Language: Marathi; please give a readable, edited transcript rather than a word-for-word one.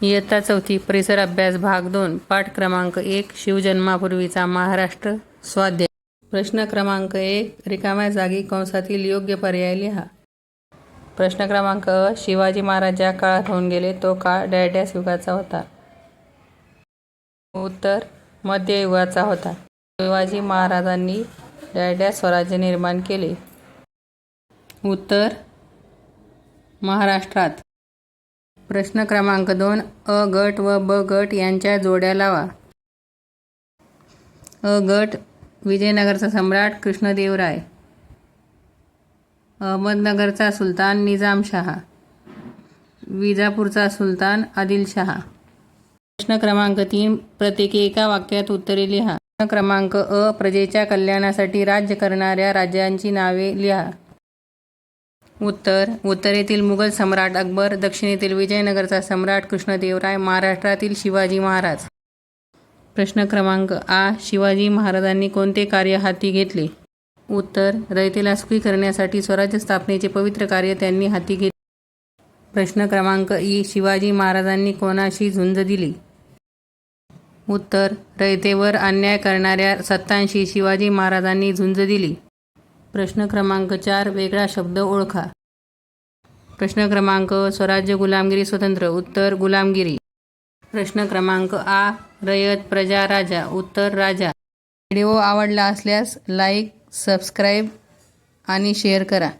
इयत्ता 4 परिसर अभ्यास भाग 2 पाठ क्रमांक 1 शिवजन्मापूर्वीचा महाराष्ट्र स्वाध्याय. प्रश्न क्रमांक 1 रिकाम्या जागी कंसातील योग्य पर्याय लिहा. प्रश्न क्रमांक अ शिवाजी महाराज ज्या काळात होऊन गेले तो काळ डॅश युगाचा होता. उत्तर मध्ययुगाचा होता. शिवाजी महाराजांनी डॅश स्वराज्य निर्माण केले. उत्तर महाराष्ट्रात. प्रश्न क्रमांक 2 अ गट व ब गट यांच्या जोड्या लावा. अ गट विजयनगरचा सम्राट कृष्णदेवराय. अहमदनगरचा सुलतान निजामशहा. विजापूरचा सुलतान आदिलशहा. प्रश्न क्रमांक 3 प्रत्येकी एका वाक्यात उत्तरे लिहा. प्रश्न क्रमांक अ प्रजेच्या कल्याणासाठी राज्य करणाऱ्या राजांची नावे लिहा. उत्तरेतील मुघल सम्राट अकबर. दक्षिणेतील विजयनगरचा सम्राट कृष्णदेवराय. महाराष्ट्रातील शिवाजी महाराज. प्रश्न क्रमांक आ शिवाजी महाराजांनी कोणते कार्य हाती घेतले. उत्तर रयतेला सुखी करण्यासाठी स्वराज्य स्थापनेचे पवित्र कार्य त्यांनी हाती घेतले. प्रश्न क्रमांक ई शिवाजी महाराजांनी कोणाशी झुंज दिली. उत्तर रयतेवर अन्याय करणाऱ्या सत्तांशी शिवाजी महाराजांनी झुंज दिली. प्रश्न क्रमांक 4 वेगळा शब्द ओळखा. प्रश्न क्रमांक स्वराज्य गुलामगिरी स्वतंत्र. उत्तर गुलामगिरी. प्रश्न क्रमांक आ रयत प्रजा राजा. उत्तर राजा. व्हिडिओ आवडला असल्यास लाईक सबस्क्राईब आणि शेअर करा.